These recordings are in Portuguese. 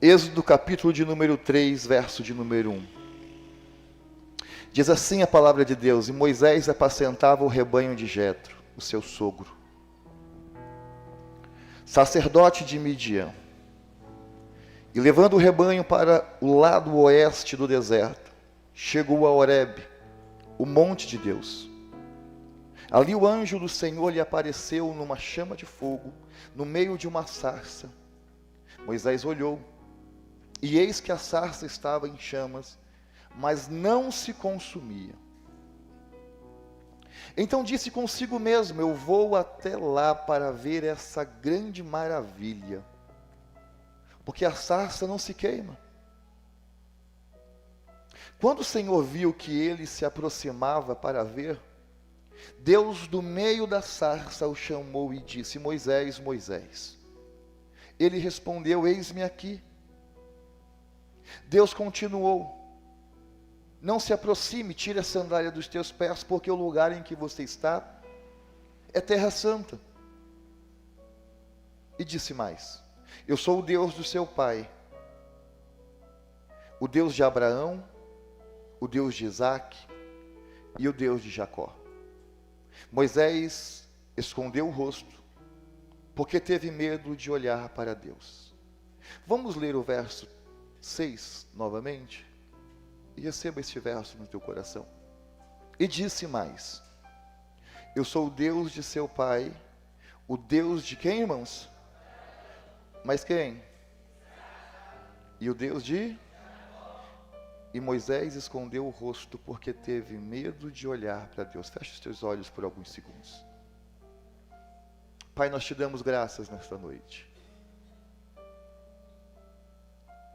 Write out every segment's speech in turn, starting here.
Êxodo capítulo de número 3, verso de número 1. Diz assim a palavra de Deus: E Moisés apacentava o rebanho de Jetro, o seu sogro, sacerdote de Midian. E levando o rebanho para o lado oeste do deserto, chegou a Horebe, o monte de Deus. Ali o anjo do Senhor lhe apareceu numa chama de fogo, no meio de uma sarça. Moisés olhou, e eis que a sarça estava em chamas, mas não se consumia. Então disse consigo mesmo: eu vou até lá para ver essa grande maravilha, porque a sarça não se queima. Quando o Senhor viu que ele se aproximava para ver, Deus do meio da sarça o chamou e disse: Moisés, Moisés. Ele respondeu: eis-me aqui. Deus continuou: não se aproxime, tire a sandália dos teus pés, porque o lugar em que você está é terra santa. E disse mais: eu sou o Deus do seu pai, o Deus de Abraão, o Deus de Isaque e o Deus de Jacó. Moisés escondeu o rosto, porque teve medo de olhar para Deus. Vamos ler o verso 6 novamente? E receba este verso no teu coração. E disse mais: eu sou o Deus de seu pai, o Deus de quem, irmãos? Mas quem? E o Deus de? E Moisés escondeu o rosto, porque teve medo de olhar para Deus. Feche os teus olhos por alguns segundos. Pai, nós te damos graças nesta noite.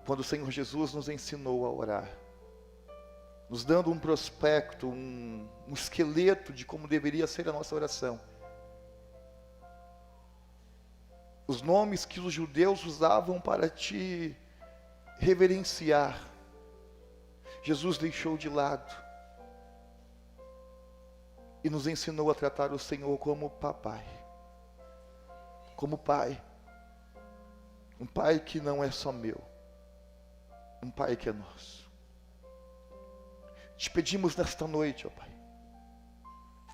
Quando o Senhor Jesus nos ensinou a orar, nos dando um prospecto, um esqueleto de como deveria ser a nossa oração. Os nomes que os judeus usavam para te reverenciar, Jesus deixou de lado e nos ensinou a tratar o Senhor como papai, como pai, um pai que não é só meu, um pai que é nosso. Te pedimos nesta noite, ó Pai,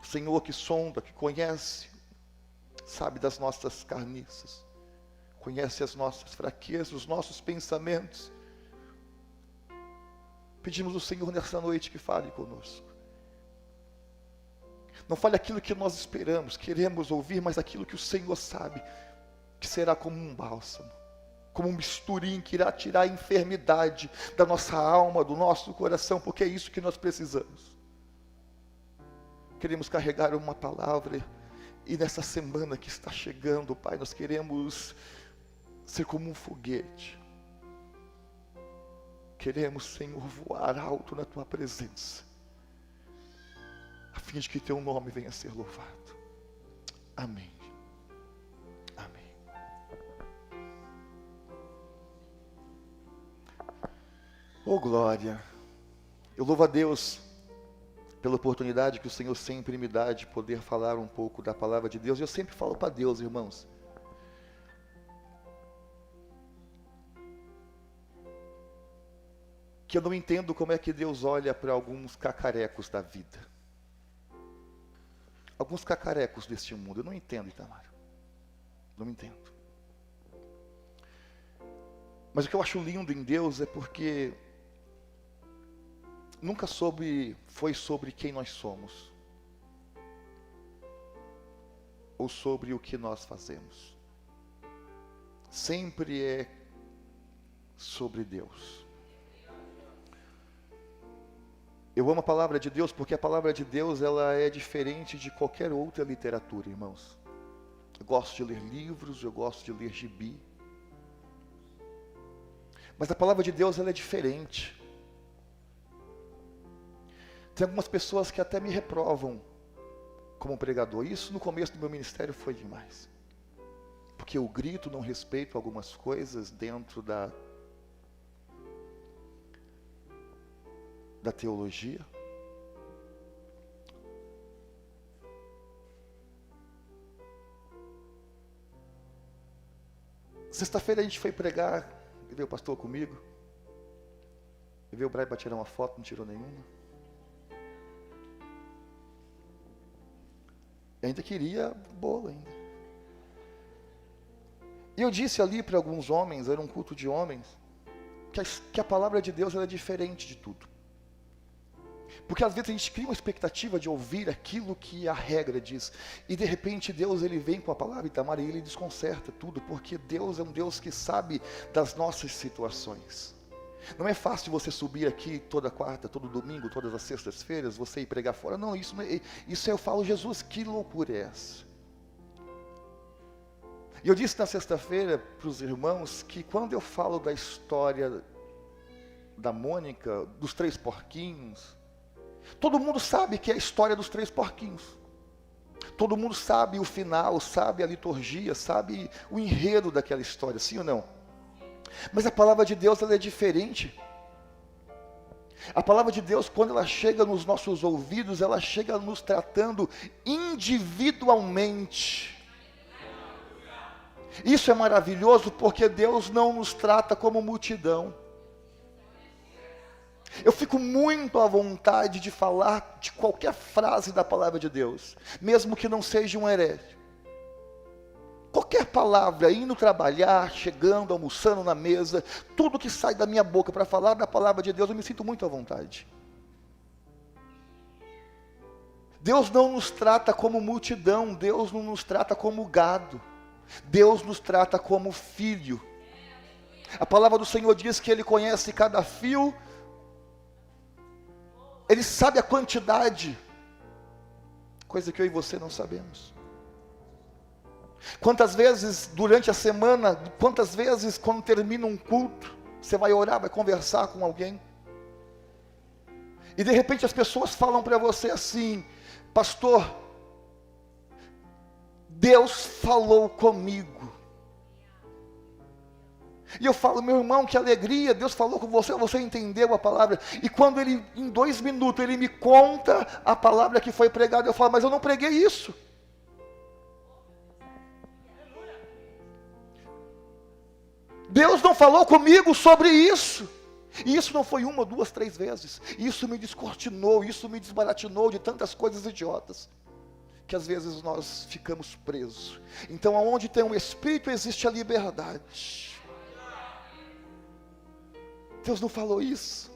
o Senhor que sonda, que conhece, sabe das nossas carniças, conhece as nossas fraquezas, os nossos pensamentos. Pedimos ao Senhor nesta noite que fale conosco. Não fale aquilo que nós esperamos, queremos ouvir, mas aquilo que o Senhor sabe, que será como um bálsamo, como um bisturim que irá tirar a enfermidade da nossa alma, do nosso coração, porque é isso que nós precisamos. Queremos carregar uma palavra, e nessa semana que está chegando, Pai, nós queremos ser como um foguete. Queremos, Senhor, voar alto na Tua presença, a fim de que Teu nome venha a ser louvado. Amém. Amém. Oh, glória! Eu louvo a Deus pela oportunidade que o Senhor sempre me dá de poder falar um pouco da palavra de Deus. Eu sempre falo para Deus, irmãos, que eu não entendo como é que Deus olha para alguns cacarecos da vida. Alguns cacarecos deste mundo. Eu não entendo, Itamar. Não entendo. Mas o que eu acho lindo em Deus é porque nunca foi sobre quem nós somos, ou sobre o que nós fazemos. Sempre é sobre Deus. Eu amo a palavra de Deus porque a palavra de Deus, ela é diferente de qualquer outra literatura, irmãos. Eu gosto de ler livros, eu gosto de ler gibi. Mas a palavra de Deus, ela é diferente. Tem algumas pessoas que até me reprovam como pregador. Isso no começo do meu ministério foi demais. Porque eu grito, não respeito algumas coisas dentro da teologia. Sexta-feira a gente foi pregar Ele veio, pastor, comigo. Ele veio o Brian para tirar uma foto, não tirou nenhuma. E ainda queria bolo ainda. E eu disse ali para alguns homens, era um culto de homens, que a palavra de Deus era diferente de tudo. Porque às vezes a gente cria uma expectativa de ouvir aquilo que a regra diz. E de repente Deus ele vem com a palavra Itamar e ele desconcerta tudo. Porque Deus é um Deus que sabe das nossas situações. Não é fácil você subir aqui toda quarta, todo domingo, todas as sextas-feiras, você ir pregar fora. Não, isso eu falo, Jesus, que loucura é essa? E eu disse na sexta-feira para os irmãos que quando eu falo da história da Mônica, dos 3 porquinhos, todo mundo sabe que é a história dos 3 porquinhos. Todo mundo sabe o final, sabe a liturgia, sabe o enredo daquela história, sim ou não? Mas a palavra de Deus ela é diferente. A palavra de Deus, quando ela chega nos nossos ouvidos, ela chega nos tratando individualmente. Isso é maravilhoso porque Deus não nos trata como multidão. Eu fico muito à vontade de falar de qualquer frase da palavra de Deus, mesmo que não seja um herege. Qualquer palavra, indo trabalhar, chegando, almoçando na mesa, tudo que sai da minha boca para falar da palavra de Deus, eu me sinto muito à vontade. Deus não nos trata como multidão, Deus não nos trata como gado, Deus nos trata como filho. A palavra do Senhor diz que Ele conhece cada fio, Ele sabe a quantidade, coisa que eu e você não sabemos. Quantas vezes durante a semana, quantas vezes quando termina um culto, você vai orar, vai conversar com alguém, e de repente as pessoas falam para você assim: pastor, Deus falou comigo. E eu falo: meu irmão, que alegria, Deus falou com você, você entendeu a palavra. E quando ele, em 2 minutos, ele me conta a palavra que foi pregada, eu falo: mas eu não preguei isso. Deus não falou comigo sobre isso. E isso não foi 1, 2, 3 vezes. Isso me descortinou, isso me desbaratinou de tantas coisas idiotas, que às vezes nós ficamos presos. Então, aonde tem um Espírito, existe a liberdade. Deus não falou isso.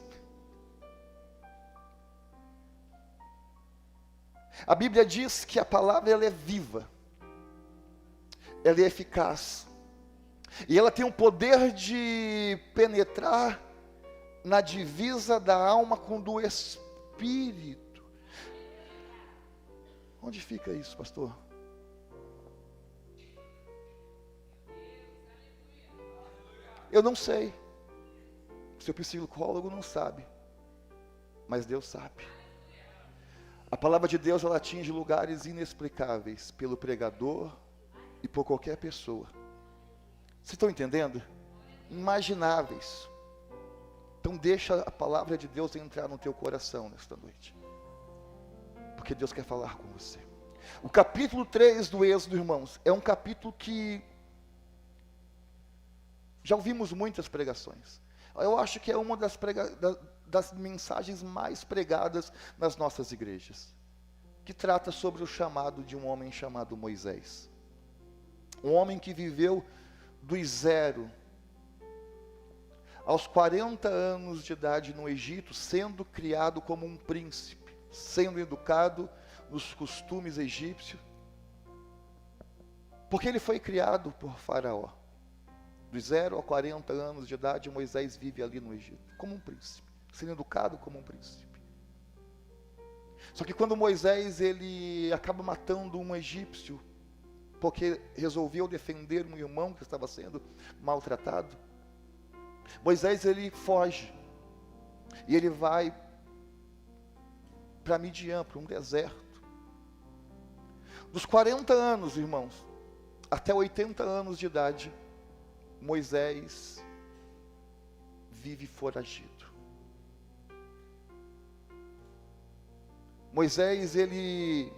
A Bíblia diz que a palavra ela é viva, ela é eficaz, e ela tem o poder de penetrar na divisa da alma com do Espírito. Onde fica isso, pastor? Eu não sei. Seu psicólogo não sabe, mas Deus sabe. A palavra de Deus ela atinge lugares inexplicáveis pelo pregador e por qualquer pessoa. Vocês estão entendendo? Imagináveis. Então deixa a palavra de Deus entrar no teu coração nesta noite, porque Deus quer falar com você. O capítulo 3 do Êxodo, irmãos, é um capítulo que já ouvimos muitas pregações. Eu acho que é uma das mensagens mais pregadas nas nossas igrejas, que trata sobre o chamado de um homem chamado Moisés. Um homem que viveu dos 0 aos 40 anos de idade no Egito, sendo criado como um príncipe, sendo educado nos costumes egípcios, porque ele foi criado por Faraó. Dos 0 a 40 anos de idade, Moisés vive ali no Egito, como um príncipe, sendo educado como um príncipe. Só que quando Moisés, ele acaba matando um egípcio, porque resolveu defender um irmão que estava sendo maltratado, Moisés, ele foge, e ele vai para Midian, para um deserto. Dos 40 anos, irmãos, até 80 anos de idade, Moisés vive foragido. Moisés, ele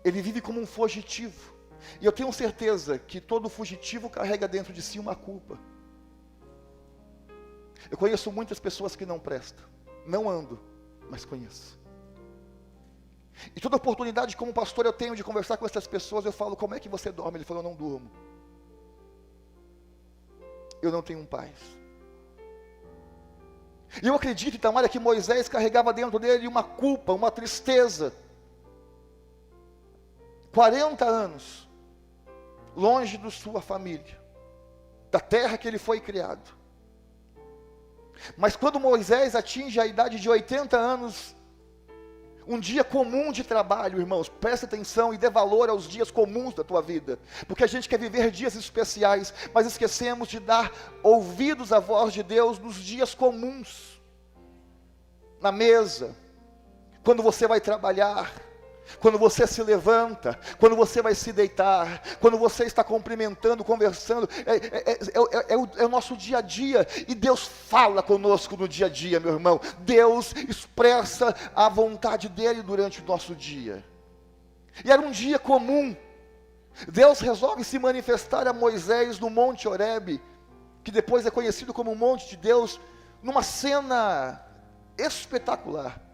vive como um fugitivo. E eu tenho certeza que todo fugitivo carrega dentro de si uma culpa. Eu conheço muitas pessoas que não prestam. Não ando, mas conheço. E toda oportunidade como pastor eu tenho de conversar com essas pessoas, eu falo, como é que você dorme? Ele falou, eu não durmo. Eu não tenho paz. E eu acredito, Itamar, que Moisés carregava dentro dele uma culpa, uma tristeza. 40 anos, longe de sua família, da terra que ele foi criado. Mas quando Moisés atinge a idade de 80 anos, um dia comum de trabalho, irmãos, presta atenção e dê valor aos dias comuns da tua vida, porque a gente quer viver dias especiais, mas esquecemos de dar ouvidos à voz de Deus nos dias comuns, na mesa, quando você vai trabalhar, quando você se levanta, quando você vai se deitar, quando você está cumprimentando, conversando, é o nosso dia a dia, e Deus fala conosco no dia a dia, meu irmão. Deus expressa a vontade dEle durante o nosso dia, e era um dia comum. Deus resolve se manifestar a Moisés no Monte Horebe, que depois é conhecido como o Monte de Deus, numa cena espetacular.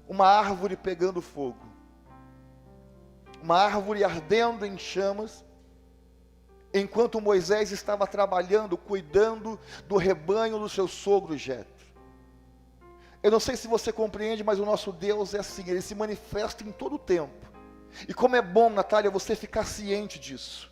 Uma árvore pegando fogo, uma árvore ardendo em chamas, enquanto Moisés estava trabalhando, cuidando do rebanho do seu sogro Jetro. Eu não sei se você compreende, mas o nosso Deus é assim, Ele se manifesta em todo o tempo. E como é bom, Natália, você ficar ciente disso,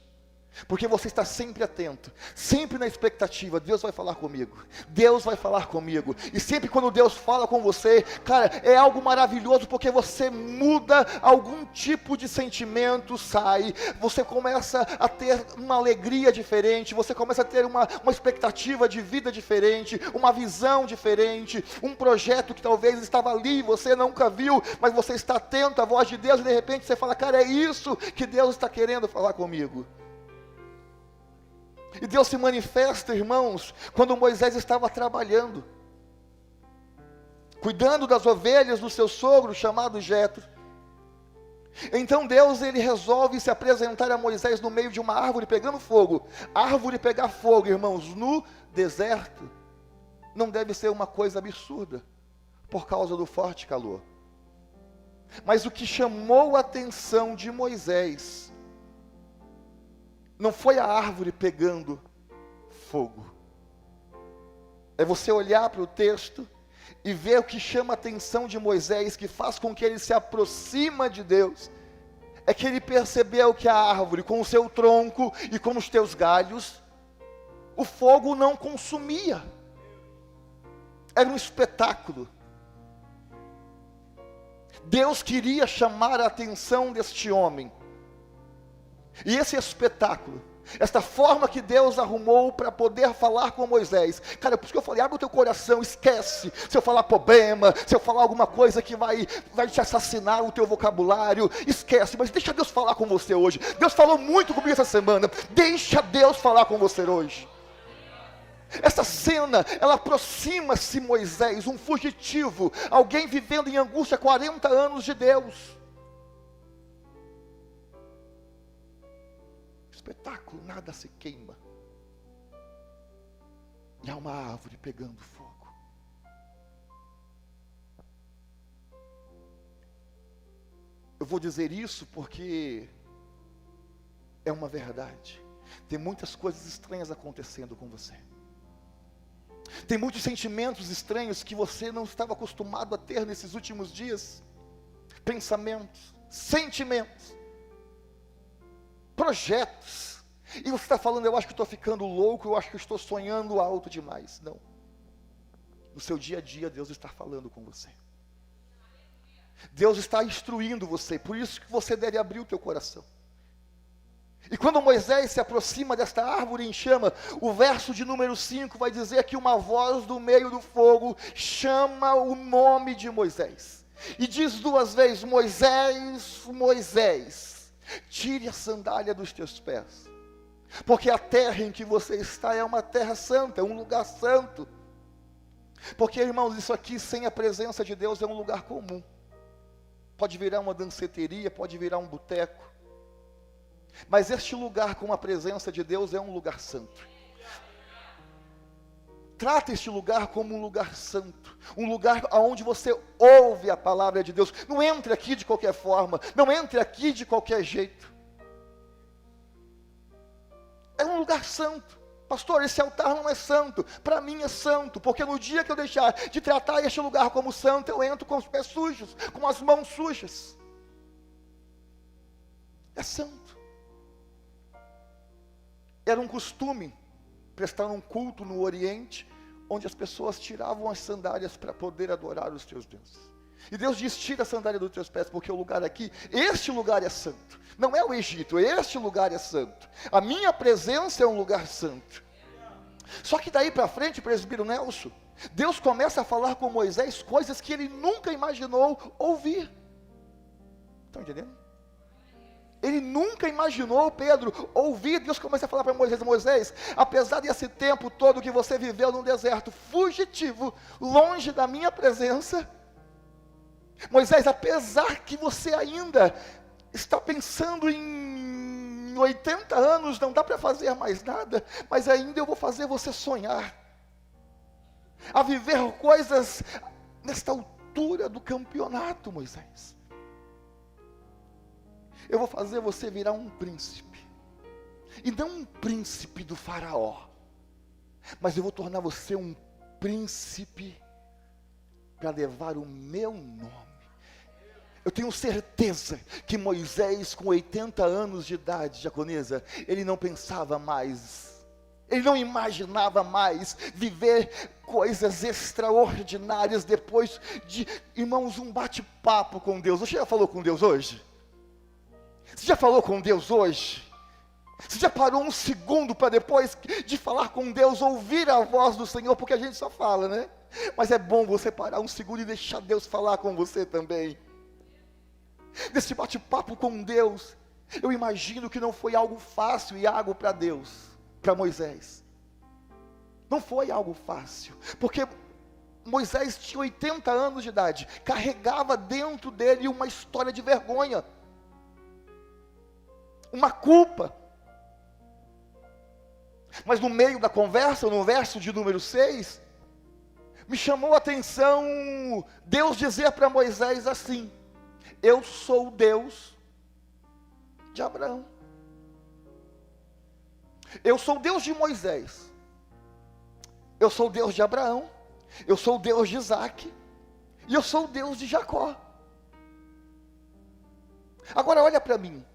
porque você está sempre atento, sempre na expectativa, Deus vai falar comigo, Deus vai falar comigo, e sempre quando Deus fala com você, cara, é algo maravilhoso, porque você muda algum tipo de sentimento, você começa a ter uma alegria diferente, você começa a ter uma expectativa de vida diferente, uma visão diferente, um projeto que talvez estava ali, você nunca viu, mas você está atento à voz de Deus, e de repente você fala, cara, é isso que Deus está querendo falar comigo. E Deus se manifesta, irmãos, quando Moisés estava trabalhando, cuidando das ovelhas do seu sogro chamado Jetro. Então Deus, ele resolve se apresentar a Moisés no meio de uma árvore pegando fogo. Árvore pegar fogo, irmãos, no deserto, não deve ser uma coisa absurda, por causa do forte calor. Mas o que chamou a atenção de Moisés não foi a árvore pegando fogo. É você olhar para o texto e ver o que chama a atenção de Moisés, que faz com que ele se aproxima de Deus. É que ele percebeu que a árvore, com o seu tronco e com os teus galhos, o fogo não consumia. Era um espetáculo. Deus queria chamar a atenção deste homem. E esse espetáculo, esta forma que Deus arrumou para poder falar com Moisés, cara, por isso que eu falei, abre o teu coração, esquece, se eu falar problema, se eu falar alguma coisa que vai te assassinar o teu vocabulário, esquece, mas deixa Deus falar com você hoje. Deus falou muito comigo essa semana, deixa Deus falar com você hoje. Essa cena, ela aproxima-se Moisés, um fugitivo, alguém vivendo em angústia 40 anos de Deus. Espetáculo, nada se queima, e há uma árvore pegando fogo. Eu vou dizer isso porque é uma verdade. Tem muitas coisas estranhas acontecendo com você, tem muitos sentimentos estranhos que você não estava acostumado a ter nesses últimos dias, pensamentos, sentimentos, projetos, e você está falando, eu acho que estou ficando louco, eu acho que estou sonhando alto demais. Não, no seu dia a dia Deus está falando com você, Deus está instruindo você, por isso que você deve abrir o teu coração. E quando Moisés se aproxima desta árvore em chama, o verso de número 5 vai dizer que uma voz do meio do fogo chama o nome de Moisés, e diz 2 vezes, Moisés, Moisés, tire a sandália dos teus pés, porque a terra em que você está é uma terra santa, é um lugar santo. Porque, irmãos, isso aqui sem a presença de Deus é um lugar comum, pode virar uma danceteria, pode virar um boteco, Mas este lugar com a presença de Deus é um lugar santo. Trata este lugar como um lugar santo, um lugar onde você ouve a palavra de Deus. Não entre aqui de qualquer forma, não entre aqui de qualquer jeito. É um lugar santo. Pastor, esse altar não é santo. Para mim é santo, porque no dia que eu deixar de tratar este lugar como santo, eu entro com os pés sujos, com as mãos sujas. É santo. Era um costume prestar um culto no Oriente, onde as pessoas tiravam as sandálias para poder adorar os teus deuses. E Deus diz: tira a sandália dos teus pés, porque o lugar aqui, este lugar é santo. Não é o Egito, este lugar é santo. A minha presença é um lugar santo. Só que daí para frente, presbítero Nelson, Deus começa a falar com Moisés coisas que ele nunca imaginou ouvir. Estão entendendo? Ele nunca imaginou, Pedro, ouvir. Deus começa a falar para Moisés: Moisés, apesar desse tempo todo que você viveu no deserto, fugitivo, longe da minha presença, Moisés, apesar que você ainda está pensando em 80 anos, não dá para fazer mais nada, mas ainda eu vou fazer você sonhar, a viver coisas nesta altura do campeonato, Moisés. Eu vou fazer você virar um príncipe, e não um príncipe do faraó, mas eu vou tornar você um príncipe para levar o meu nome. Eu tenho certeza que Moisés, com 80 anos de idade, diaconisa, ele não pensava mais, ele não imaginava mais viver coisas extraordinárias depois de, irmãos, um bate-papo com Deus. Você já falou com Deus hoje? Você já falou com Deus hoje? Você já parou um segundo para depois de falar com Deus, ouvir a voz do Senhor? Porque a gente só fala, né? Mas é bom você parar um segundo e deixar Deus falar com você também. Nesse bate-papo com Deus, eu imagino que não foi algo fácil, Iago, para Deus, para Moisés. Não foi algo fácil, porque Moisés tinha 80 anos de idade, carregava dentro dele uma história de vergonha, uma culpa. Mas no meio da conversa, no verso de número 6, me chamou a atenção Deus dizer para Moisés assim: eu sou o Deus de Abraão, eu sou o Deus de Moisés, eu sou o Deus de Abraão, eu sou o Deus de Isaac, e eu sou o Deus de Jacó. Agora olha para mim.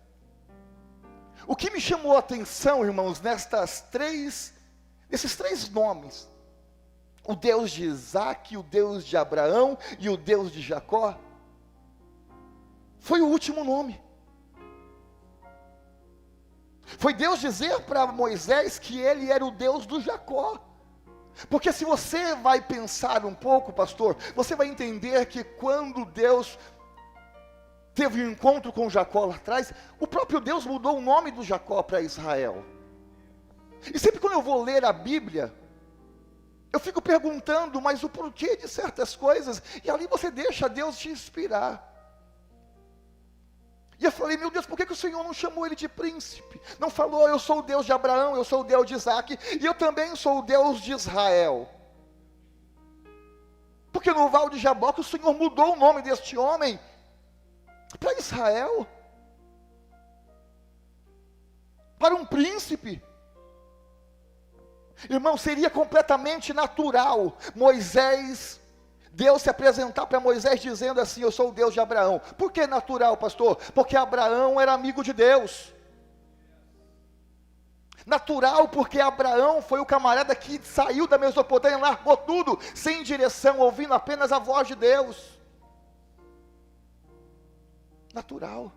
O que me chamou a atenção, irmãos, nesses três nomes, o Deus de Isaac, o Deus de Abraão e o Deus de Jacó, foi o último nome. Foi Deus dizer para Moisés que ele era o Deus do Jacó. Porque se você vai pensar um pouco, pastor, você vai entender que quando Deus teve um encontro com Jacó lá atrás, o próprio Deus mudou o nome do Jacó para Israel. E sempre quando eu vou ler a Bíblia, eu fico perguntando, mas o porquê de certas coisas, e ali você deixa Deus te inspirar. E eu falei: meu Deus, por que o Senhor não chamou ele de príncipe? Não falou: eu sou o Deus de Abraão, eu sou o Deus de Isaac, e eu também sou o Deus de Israel. Porque no Val de Jaboque o Senhor mudou o nome deste homem para Israel, para um príncipe. Irmão, seria completamente natural Deus se apresentar para Moisés dizendo assim: eu sou o Deus de Abraão. Por que natural, pastor? Porque Abraão era amigo de Deus. Natural porque Abraão foi o camarada que saiu da Mesopotâmia, largou tudo, sem direção, ouvindo apenas a voz de Deus. Natural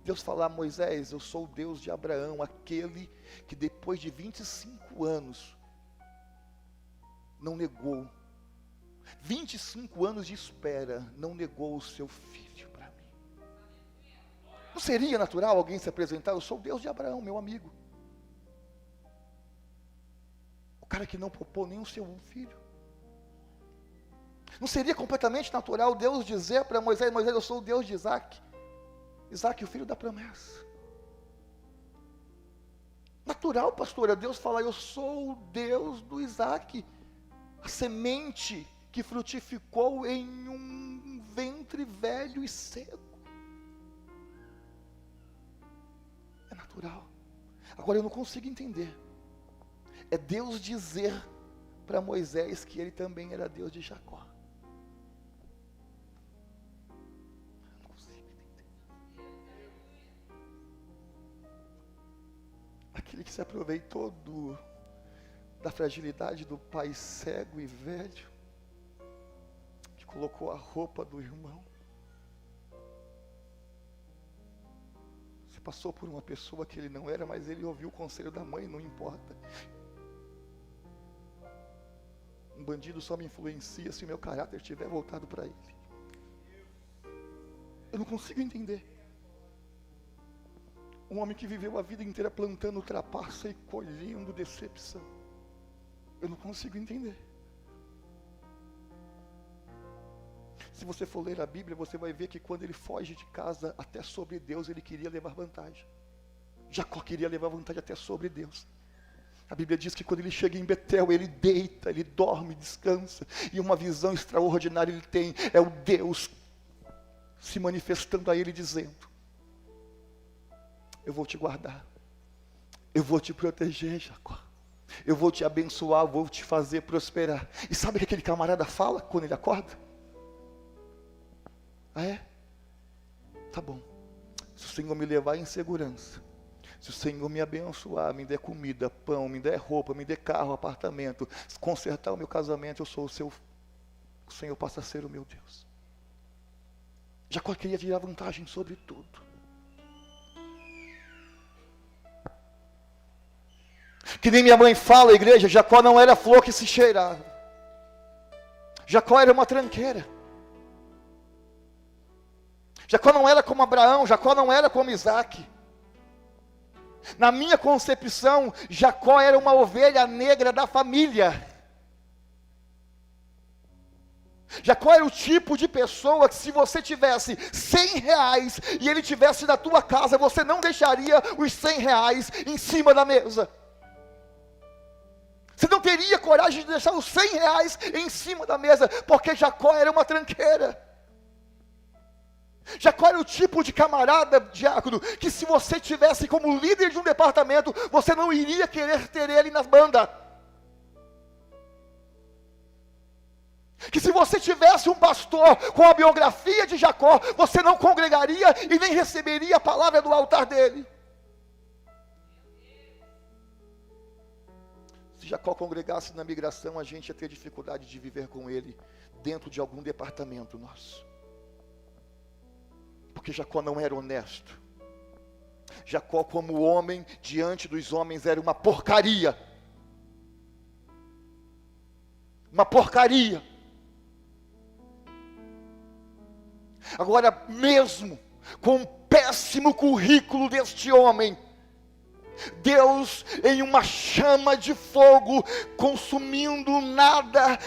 Deus falar: Moisés, eu sou o Deus de Abraão, aquele que depois de 25 anos não negou, 25 anos de espera, não negou o seu filho para mim. Não seria natural alguém se apresentar: eu sou o Deus de Abraão, meu amigo, o cara que não poupou nem o seu filho? Não seria completamente natural Deus dizer para Moisés: Moisés, eu sou o Deus de Isaac, Isaac, o filho da promessa? natural, pastora, Deus fala, eu sou o Deus do Isaac, a semente que frutificou em um ventre velho e seco. É natural. Agora eu não consigo entender. É Deus dizer para Moisés que ele também era Deus de Jacó. Eu não consigo entender. Aquele que se aproveitou da fragilidade do pai cego e velho, que colocou a roupa do irmão. Você passou por uma pessoa que ele não era, mas ele ouviu o conselho da mãe, não importa. Um bandido só me influencia se o meu caráter estiver voltado para ele. Eu não consigo entender. Um homem que viveu a vida inteira plantando trapaça e colhendo decepção. Eu não consigo entender. Se você for ler a Bíblia, você vai ver que quando ele foge de casa, até sobre Deus ele queria levar vantagem. Jacó queria levar vantagem até sobre Deus. A Bíblia diz que quando ele chega em Betel, ele deita, ele dorme, descansa. E uma visão extraordinária ele tem. É o Deus se manifestando a ele dizendo: eu vou te guardar. Eu vou te proteger, Jacó. Eu vou te abençoar, vou te fazer prosperar. E sabe o que aquele camarada fala quando ele acorda? Ah, é? Tá bom. Se o Senhor me levar em segurança, se o Senhor me abençoar, me der comida, pão, me der roupa, me der carro, apartamento, consertar o meu casamento, eu sou o Senhor passa a ser o meu Deus. Jacó queria tirar vantagem sobre tudo. Que nem minha mãe fala, igreja, Jacó não era flor que se cheirava. Jacó era uma tranqueira. Jacó não era como Abraão, Jacó não era como Isaac. Na minha concepção, Jacó era uma ovelha negra da família. Jacó era o tipo de pessoa que se você tivesse 100 reais e ele tivesse na tua casa, você não deixaria os 100 reais em cima da mesa. Você não teria coragem de deixar os 100 reais em cima da mesa, porque Jacó era uma tranqueira. Jacó era o tipo de camarada, diácono, que se você tivesse como líder de um departamento, você não iria querer ter ele nas bandas. Que se você tivesse um pastor com a biografia de Jacó, você não congregaria e nem receberia a palavra do altar dele. Se Jacó congregasse na migração, a gente ia ter dificuldade de viver com ele dentro de algum departamento nosso. Porque Jacó não era honesto. Jacó, como homem, diante dos homens, era uma porcaria. Uma porcaria. Agora, mesmo com o péssimo currículo deste homem, Deus, em uma chama de fogo, consumindo nada,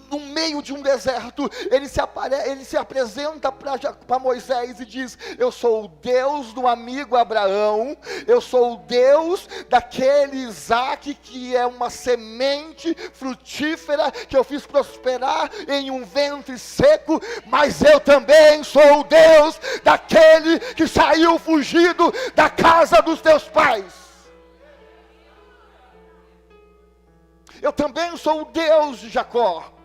no meio de um deserto, ele se apresenta para Moisés e diz: eu sou o Deus do amigo Abraão, eu sou o Deus daquele Isaac que é uma semente frutífera, que eu fiz prosperar em um ventre seco, mas eu também sou o Deus daquele que saiu fugido da casa dos teus pais. Eu também sou o Deus de Jacó.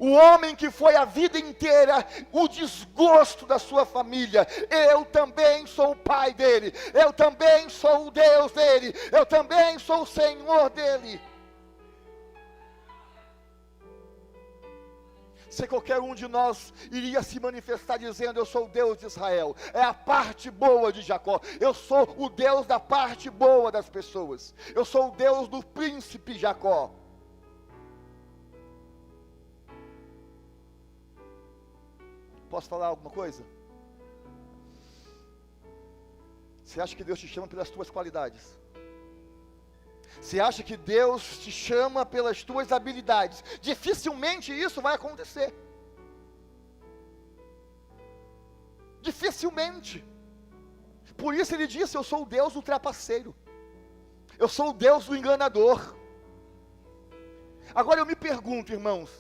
O homem que foi a vida inteira o desgosto da sua família. Eu também sou o pai dele. Eu também sou o Deus dele. Eu também sou o Senhor dele. Se qualquer um de nós iria se manifestar dizendo: eu sou o Deus de Israel. É a parte boa de Jacó. Eu sou o Deus da parte boa das pessoas. Eu sou o Deus do príncipe Jacó. Posso falar alguma coisa? Você acha que Deus te chama pelas tuas qualidades? Você acha que Deus te chama pelas tuas habilidades? Dificilmente isso vai acontecer. Dificilmente. Por isso ele disse: eu sou o Deus do trapaceiro. Eu sou o Deus do enganador. Agora eu me pergunto, irmãos,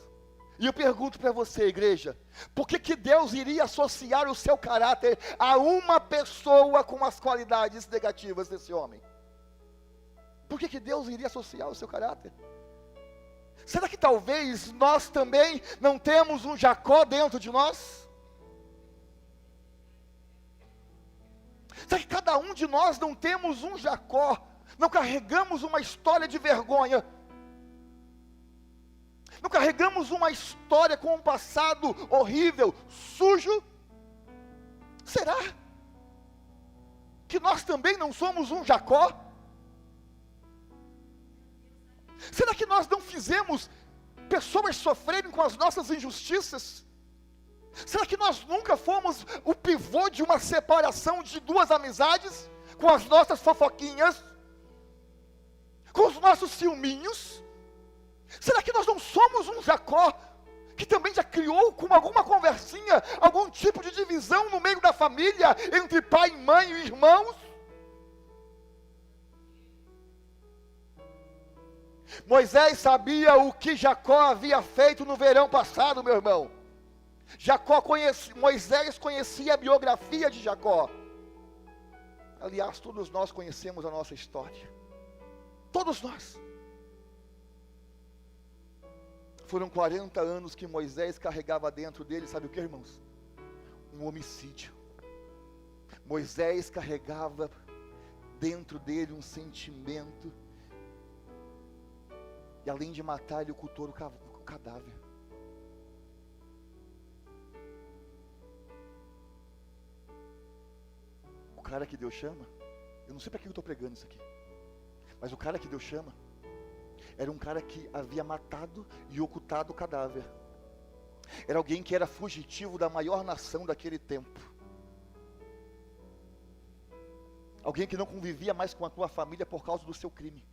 e eu pergunto para você, igreja, por que Deus iria associar o seu caráter a uma pessoa com as qualidades negativas desse homem? Por que Deus iria associar o seu caráter? Será que talvez nós também não temos um Jacó dentro de nós? Será que cada um de nós não temos um Jacó? Não carregamos uma história de vergonha? Não carregamos uma história com um passado horrível, sujo? Será que nós também não somos um Jacó? Será que nós não fizemos pessoas sofrerem com as nossas injustiças? Será que nós nunca fomos o pivô de uma separação de duas amizades? Com as nossas fofoquinhas? Com os nossos ciúminhos? Será que nós não somos um Jacó que também já criou com alguma conversinha algum tipo de divisão no meio da família, entre pai, mãe e irmãos? Moisés sabia o que Jacó havia feito no verão passado, meu irmão. Moisés conhecia a biografia de Jacó. Aliás, todos nós conhecemos a nossa história. Todos nós. Foram 40 anos que Moisés carregava dentro dele, sabe o que, irmãos? Um homicídio. Moisés carregava dentro dele um sentimento, e além de matar, ele ocultou o cadáver. O cara que Deus chama, eu não sei para que eu estou pregando isso aqui, mas o cara que Deus chama, era um cara que havia matado e ocultado o cadáver. Era alguém que era fugitivo da maior nação daquele tempo. Alguém que não convivia mais com a tua família por causa do seu crime.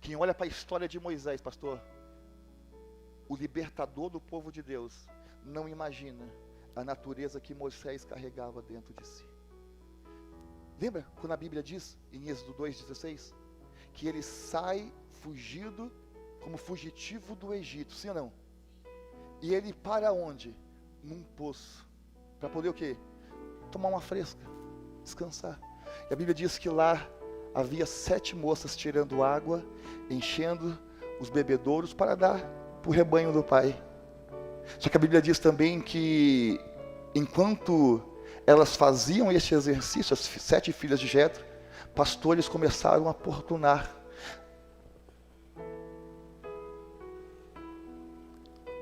Quem olha para a história de Moisés, pastor, o libertador do povo de Deus, não imagina a natureza que Moisés carregava dentro de si. Lembra quando a Bíblia diz, em Êxodo 2,16, que ele sai fugido, como fugitivo do Egito, sim ou não? E ele para onde? Num poço, para poder o quê? Tomar uma fresca, descansar. E a Bíblia diz que lá havia 7 moças tirando água, enchendo os bebedouros para dar para o rebanho do pai. Só que a Bíblia diz também que enquanto elas faziam esse exercício, as 7 filhas de Jetro, pastores começaram a importunar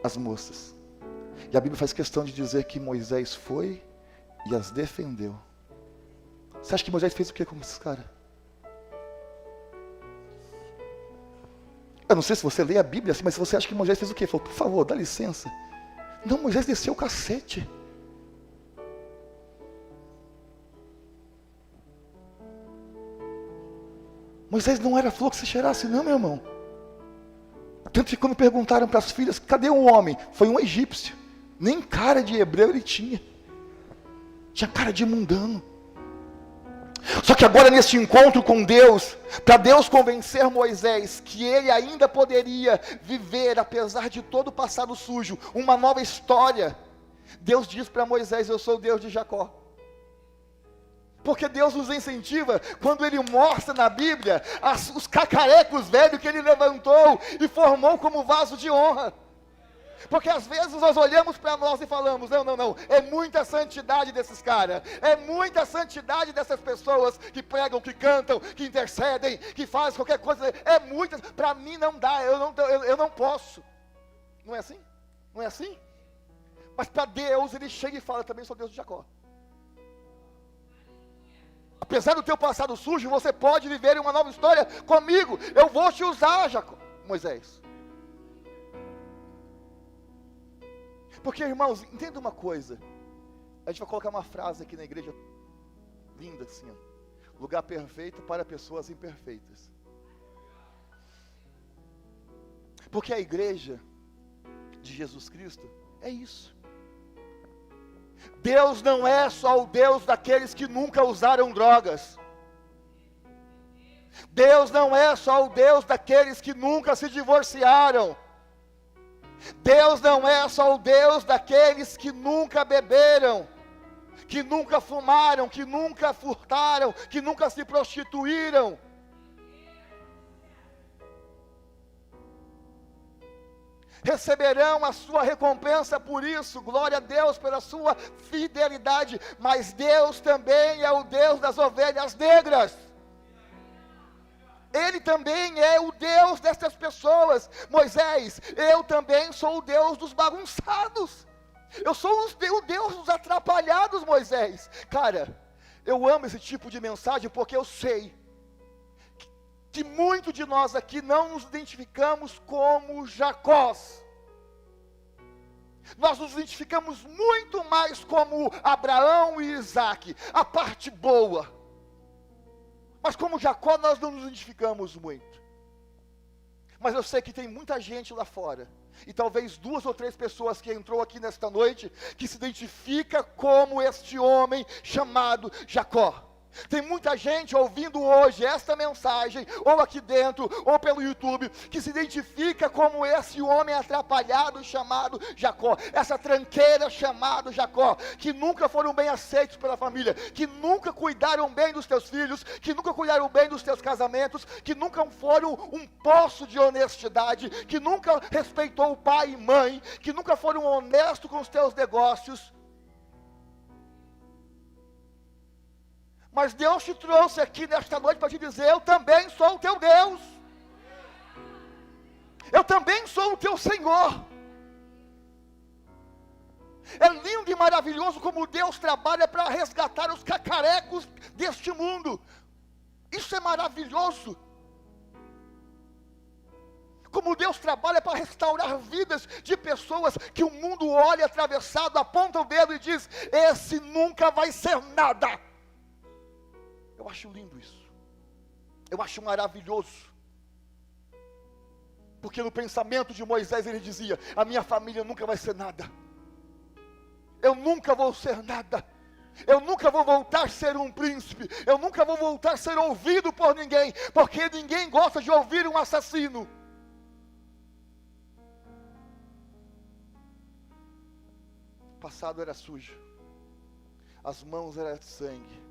as moças. E a Bíblia faz questão de dizer que Moisés foi e as defendeu. Você acha que Moisés fez o que com esses caras? Eu não sei se você lê a Bíblia assim, mas se você acha que Moisés fez o quê? Falou, por favor, dá licença. Não, Moisés desceu o cacete. Moisés não era flor que se cheirasse, não, meu irmão. Tanto que quando perguntaram para as filhas, cadê um homem? Foi um egípcio. Nem cara de hebreu ele tinha. Tinha cara de mundano. Só que agora neste encontro com Deus, para Deus convencer Moisés que ele ainda poderia viver, apesar de todo o passado sujo, uma nova história, Deus diz para Moisés, eu sou o Deus de Jacó. Porque Deus nos incentiva, quando Ele mostra na Bíblia, os cacarecos velhos que Ele levantou e formou como vaso de honra. Porque às vezes nós olhamos para nós e falamos, não, é muita santidade desses caras, é muita santidade dessas pessoas que pregam, que cantam, que intercedem, que fazem qualquer coisa, é muita, para mim não dá, eu não posso. Não é assim? Não é assim? Mas para Deus Ele chega e fala, também sou Deus de Jacó. Apesar do teu passado sujo, você pode viver uma nova história comigo, eu vou te usar, Jacó, Moisés. Porque, irmãos, entenda uma coisa. A gente vai colocar uma frase aqui na igreja, linda assim, ó. Lugar perfeito para pessoas imperfeitas. Porque a igreja de Jesus Cristo é isso. Deus não é só o Deus daqueles que nunca usaram drogas. Deus não é só o Deus daqueles que nunca se divorciaram. Deus não é só o Deus daqueles que nunca beberam, que nunca fumaram, que nunca furtaram, que nunca se prostituíram. Receberão a sua recompensa por isso, glória a Deus pela sua fidelidade, mas Deus também é o Deus das ovelhas negras. Ele também é o Deus dessas pessoas. Moisés, eu também sou o Deus dos bagunçados. Eu sou o Deus dos atrapalhados, Moisés. Cara, eu amo esse tipo de mensagem porque eu sei que muitos de nós aqui não nos identificamos como Jacós. Nós nos identificamos muito mais como Abraão e Isaac, a parte boa. Mas como Jacó nós não nos identificamos muito. Mas eu sei que tem muita gente lá fora, e talvez 2 ou 3 pessoas que entrou aqui nesta noite, que se identifica como este homem chamado Jacó. Tem muita gente ouvindo hoje esta mensagem, ou aqui dentro, ou pelo YouTube, que se identifica como esse homem atrapalhado chamado Jacó, essa tranqueira chamado Jacó, que nunca foram bem aceitos pela família, que nunca cuidaram bem dos teus filhos, que nunca cuidaram bem dos teus casamentos, que nunca foram um poço de honestidade, que nunca respeitou o pai e mãe, que nunca foram honestos com os teus negócios. Mas Deus te trouxe aqui nesta noite para te dizer: eu também sou o teu Deus. Eu também sou o teu Senhor. É lindo e maravilhoso como Deus trabalha para resgatar os cacarecos deste mundo. Isso é maravilhoso. Como Deus trabalha para restaurar vidas de pessoas que o mundo olha atravessado, aponta o dedo e diz: esse nunca vai ser nada. Eu acho lindo isso. Eu acho maravilhoso. Porque no pensamento de Moisés ele dizia: a minha família nunca vai ser nada. Eu nunca vou ser nada. Eu nunca vou voltar a ser um príncipe. Eu nunca vou voltar a ser ouvido por ninguém. Porque ninguém gosta de ouvir um assassino. O passado era sujo. As mãos eram de sangue.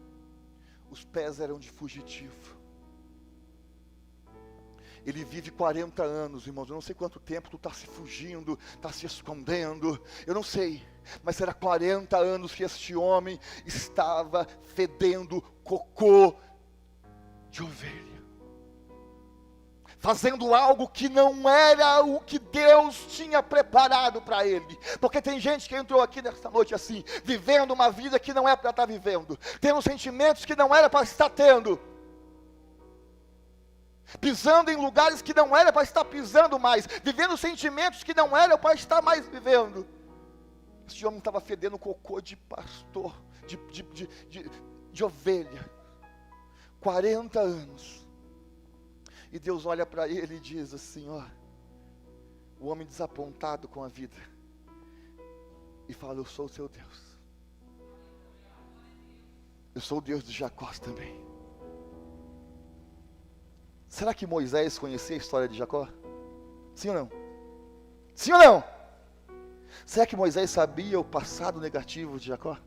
Os pés eram de fugitivo. Ele vive 40 anos, irmãos. Eu não sei quanto tempo tu está se fugindo, está se escondendo. Eu não sei. Mas será 40 anos que este homem estava fedendo cocô de ovelha. Fazendo algo que não era o que Deus tinha preparado para ele. Porque tem gente que entrou aqui nesta noite assim, vivendo uma vida que não é para estar vivendo, tendo sentimentos que não era para estar tendo, pisando em lugares que não era para estar pisando mais, vivendo sentimentos que não era para estar mais vivendo. Esse homem estava fedendo cocô de pastor, de ovelha, 40 anos. E Deus olha para ele e diz assim: ó, o homem desapontado com a vida, e fala: eu sou o seu Deus. Eu sou o Deus de Jacó também. Será que Moisés conhecia a história de Jacó? Sim ou não? Sim ou não? Será que Moisés sabia o passado negativo de Jacó?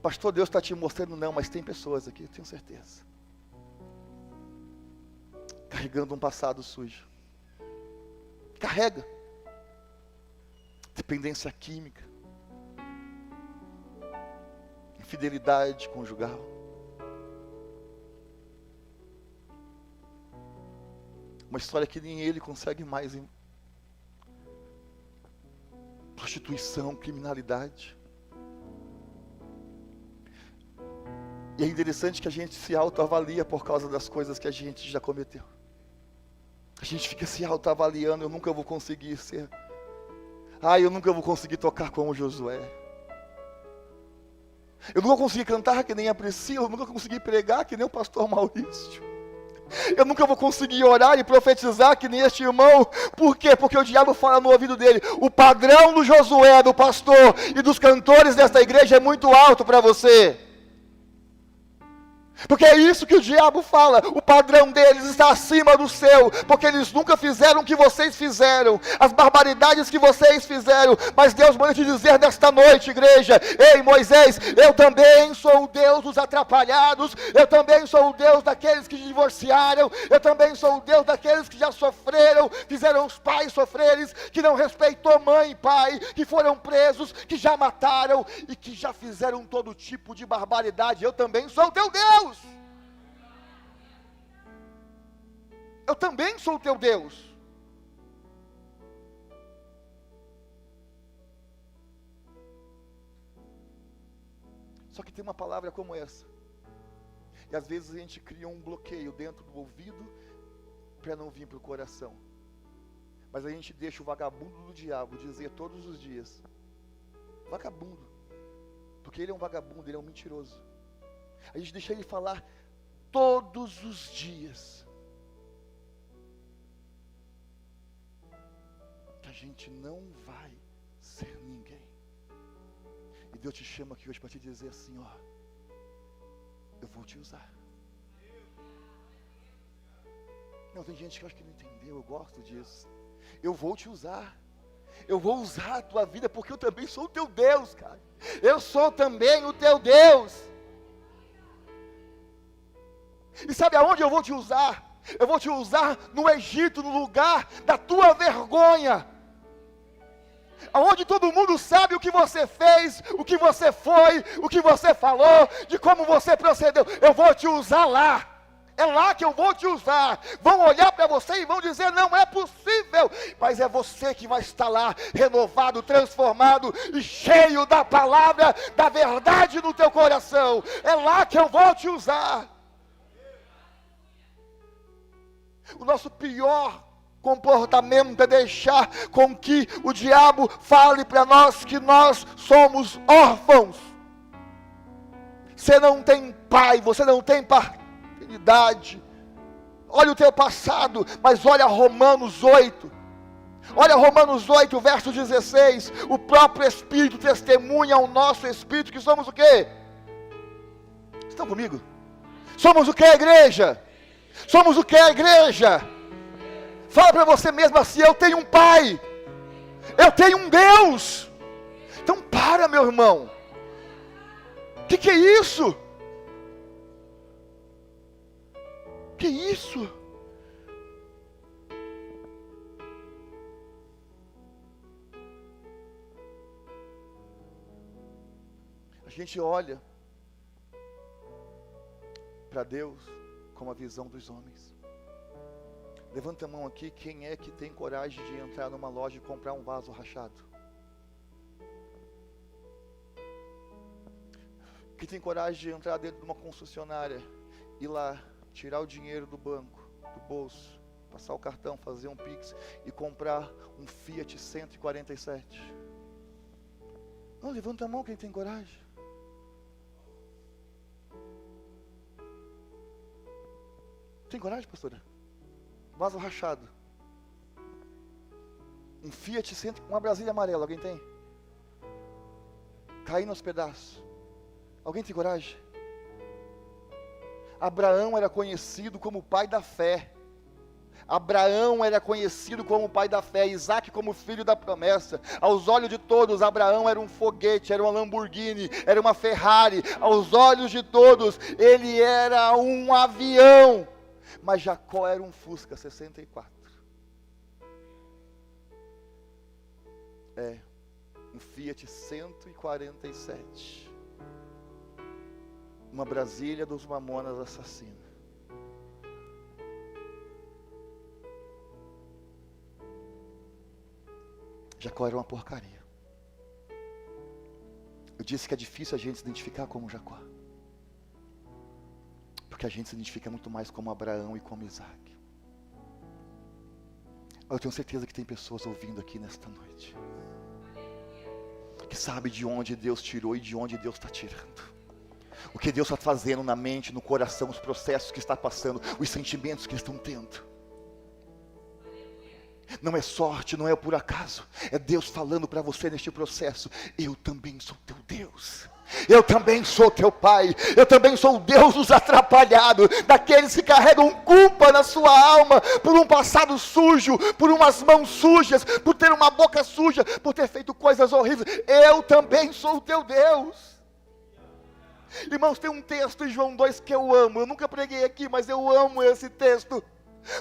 Pastor, Deus está te mostrando. Não, mas tem pessoas aqui, eu tenho certeza, carregando um passado sujo. Carrega dependência química, infidelidade conjugal, uma história que nem ele consegue mais, prostituição, criminalidade. E é interessante que a gente se autoavalia por causa das coisas que a gente já cometeu. A gente fica se autoavaliando: eu nunca vou conseguir ser. Eu nunca vou conseguir tocar como Josué. Eu nunca vou conseguir cantar que nem a Priscila. Eu nunca vou conseguir pregar que nem o pastor Maurício. Eu nunca vou conseguir orar e profetizar que nem este irmão. Por quê? Porque o diabo fala no ouvido dele: o padrão do Josué, do pastor e dos cantores desta igreja é muito alto para você. Porque é isso que o diabo fala, o padrão deles está acima do seu, porque eles nunca fizeram o que vocês fizeram, as barbaridades que vocês fizeram, mas Deus manda te dizer nesta noite, igreja: ei Moisés, eu também sou o Deus dos atrapalhados, eu também sou o Deus daqueles que divorciaram, eu também sou o Deus daqueles que já sofreram, fizeram os pais sofrerem, que não respeitou mãe e pai, que foram presos, que já mataram e que já fizeram todo tipo de barbaridade. Eu também sou o teu Deus. Eu também sou o teu Deus. Só que tem uma palavra como essa, e às vezes a gente cria um bloqueio dentro do ouvido para não vir para o coração. Mas a gente deixa o vagabundo do diabo dizer todos os dias: vagabundo, porque ele é um vagabundo, ele é um mentiroso. A gente deixa ele falar todos os dias, que a gente não vai ser ninguém. E Deus te chama aqui hoje para te dizer assim: ó, eu vou te usar. Não, tem gente que eu acho que não entendeu, eu gosto disso. Eu vou te usar. Eu vou usar a tua vida, porque eu também sou o teu Deus, cara. Eu sou também o teu Deus. E sabe aonde eu vou te usar? Eu vou te usar no Egito, no lugar da tua vergonha, aonde todo mundo sabe o que você fez, o que você foi, o que você falou, de como você procedeu. Eu vou te usar lá. É lá que eu vou te usar. Vão olhar para você e vão dizer: não é possível. Mas é você que vai estar lá, renovado, transformado e cheio da palavra, da verdade no teu coração. É lá que eu vou te usar. O nosso pior comportamento é deixar com que o diabo fale para nós que nós somos órfãos. Você não tem pai, você não tem paternidade. Olha o teu passado, mas olha Romanos 8. Olha Romanos 8, verso 16. O próprio Espírito testemunha ao nosso Espírito que somos o quê? Estão comigo? Somos o que, igreja? Somos o que, igreja? Fala para você mesmo assim: eu tenho um pai, eu tenho um Deus. Então para, meu irmão. Que é isso? Que isso? A gente olha para Deus com a visão dos homens. Levanta a mão aqui, quem é que tem coragem de entrar numa loja e comprar um vaso rachado? Quem tem coragem de entrar dentro de uma concessionária, ir lá, tirar o dinheiro do banco, do bolso, passar o cartão, fazer um Pix e comprar um Fiat 147? Não, levanta a mão quem tem coragem. Tem coragem, pastora? Vaso rachado. Um Fiat 100, uma Brasília amarela, alguém tem? Caindo aos pedaços. Alguém tem coragem? Abraão era conhecido como o pai da fé. Abraão era conhecido como o pai da fé, Isaac como filho da promessa. Aos olhos de todos, Abraão era um foguete, era uma Lamborghini, era uma Ferrari. Aos olhos de todos, ele era um avião. Mas Jacó era um Fusca 64. Um Fiat 147. Uma Brasília dos Mamonas assassina. Jacó era uma porcaria. Eu disse que é difícil a gente se identificar como Jacó, porque a gente se identifica muito mais como Abraão e como Isaac. Eu tenho certeza que tem pessoas ouvindo aqui nesta noite, que sabe de onde Deus tirou e de onde Deus está tirando. O que Deus está fazendo na mente, no coração, os processos que está passando, os sentimentos que estão tendo. Não é sorte, não é por acaso. É Deus falando para você neste processo: eu também sou teu Deus. Eu também sou teu Pai. Eu também sou o Deus dos atrapalhados, daqueles que carregam culpa na sua alma, por um passado sujo, por umas mãos sujas, por ter uma boca suja, por ter feito coisas horríveis. Eu também sou o teu Deus. Irmãos, tem um texto em João 2 que eu amo. Eu nunca preguei aqui, mas eu amo esse texto,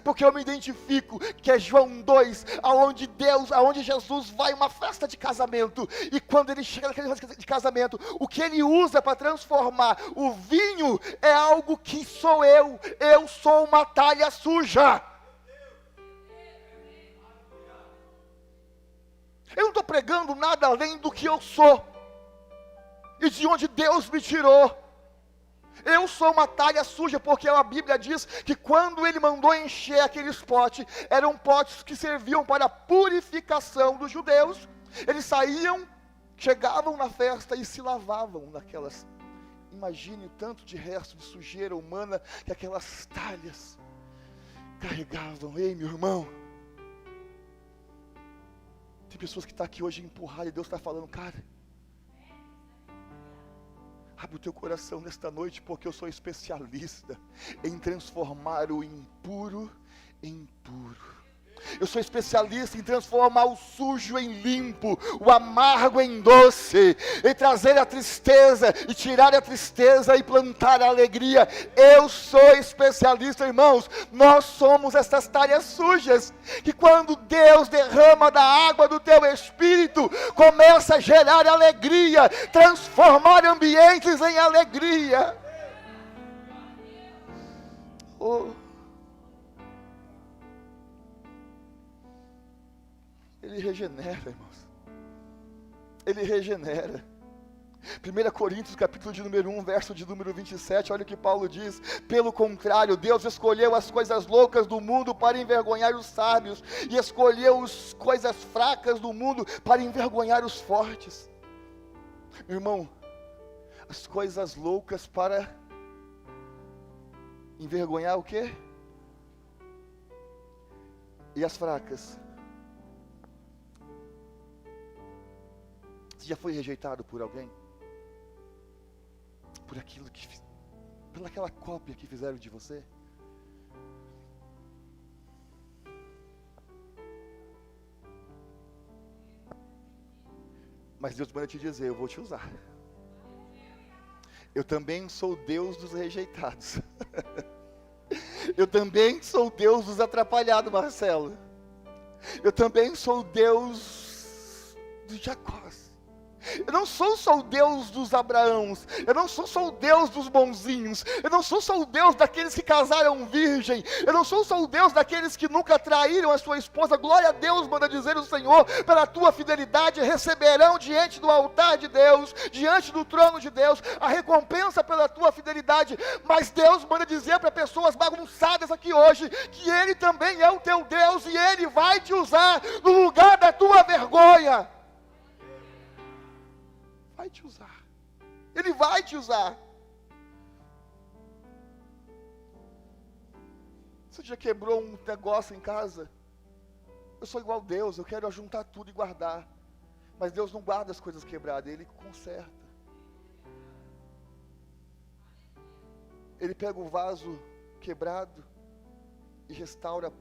porque eu me identifico, que é João 2, aonde Jesus vai a uma festa de casamento, e quando ele chega naquela festa de casamento, o que ele usa para transformar o vinho é algo que sou eu sou uma talha suja. Eu não estou pregando nada além do que eu sou, e de onde Deus me tirou. Eu sou uma talha suja, porque a Bíblia diz que quando ele mandou encher aqueles potes, eram potes que serviam para a purificação dos judeus. Eles saíam, chegavam na festa e se lavavam naquelas. Imagine o tanto de resto de sujeira humana que aquelas talhas carregavam. Ei, meu irmão, tem pessoas que estão aqui hoje empurradas e Deus está falando: cara, abre o teu coração nesta noite, porque eu sou especialista em transformar o impuro em puro. Eu sou especialista em transformar o sujo em limpo, o amargo em doce, em trazer a tristeza e tirar a tristeza e plantar a alegria. Eu sou especialista, irmãos. Nós somos essas talhas sujas, que quando Deus derrama da água do teu espírito, começa a gerar alegria, transformar ambientes em alegria. Oh. Ele regenera, irmãos. Ele regenera. 1 Coríntios, capítulo de número 1, verso de número 27, olha o que Paulo diz: pelo contrário, Deus escolheu as coisas loucas do mundo para envergonhar os sábios, e escolheu as coisas fracas do mundo para envergonhar os fortes. Irmão, as coisas loucas para envergonhar o quê? E as fracas? Você já foi rejeitado por alguém? Por aquilo que, pelaquela cópia que fizeram de você? Mas Deus manda te dizer: eu vou te usar. Eu também sou o Deus dos rejeitados. Eu também sou o Deus dos atrapalhados, Marcelo. Eu também sou o Deus dos Jacós. Eu não sou só o Deus dos Abraãos, eu não sou só o Deus dos bonzinhos, eu não sou só o Deus daqueles que casaram virgem, eu não sou só o Deus daqueles que nunca traíram a sua esposa. Glória a Deus, manda dizer o Senhor: pela tua fidelidade receberão diante do altar de Deus, diante do trono de Deus, a recompensa pela tua fidelidade. Mas Deus manda dizer para pessoas bagunçadas aqui hoje, que Ele também é o teu Deus, e Ele vai te usar no lugar da tua vergonha. Vai te usar. Ele vai te usar. Você já quebrou um negócio em casa? Eu sou igual a Deus, eu quero ajuntar tudo e guardar. Mas Deus não guarda as coisas quebradas, Ele conserta. Ele pega o vaso quebrado e restaura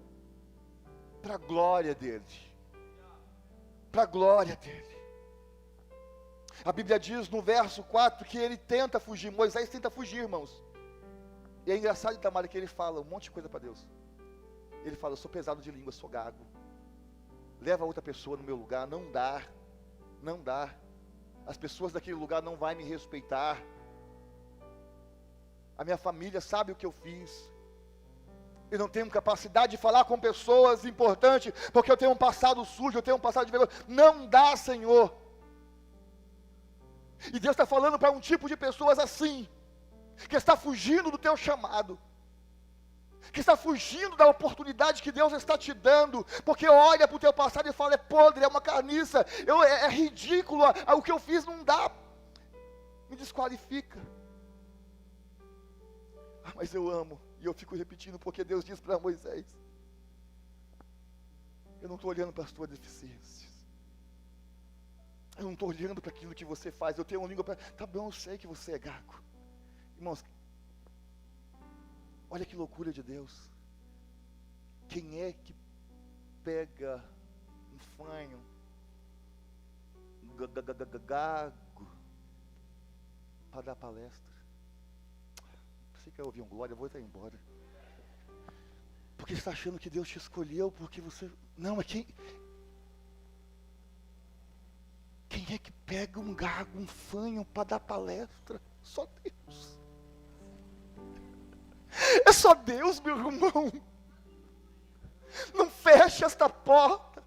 para a glória dEle. Para a glória dEle. A Bíblia diz no verso 4 que ele tenta fugir. Moisés tenta fugir, irmãos. E é engraçado, Itamar, que ele fala um monte de coisa para Deus. Ele fala: eu sou pesado de língua, sou gago. Leva outra pessoa no meu lugar. Não dá. Não dá. As pessoas daquele lugar não vão me respeitar. A minha família sabe o que eu fiz. Eu não tenho capacidade de falar com pessoas importantes, porque eu tenho um passado sujo, eu tenho um passado de vergonha. Não dá, Senhor. E Deus está falando para um tipo de pessoas assim, que está fugindo do teu chamado, que está fugindo da oportunidade que Deus está te dando, porque olha para o teu passado e fala: é podre, é uma carniça, é ridículo, o que eu fiz não dá, me desqualifica. Ah, mas eu amo. E eu fico repetindo porque Deus diz para Moisés: eu não estou olhando para as tuas deficiências. Eu não estou olhando para aquilo que você faz. Eu tenho uma língua para... Tá bom, eu sei que você é gago. Irmãos, olha que loucura de Deus. Quem é que pega um fanho, gago, para dar palestra? Você quer ouvir um glória? Eu vou até embora. Porque você está achando que Deus te escolheu porque você... Não, mas quem é que pega um gago, um fanho para dar palestra? Só Deus. É só Deus, meu irmão. Não feche esta porta.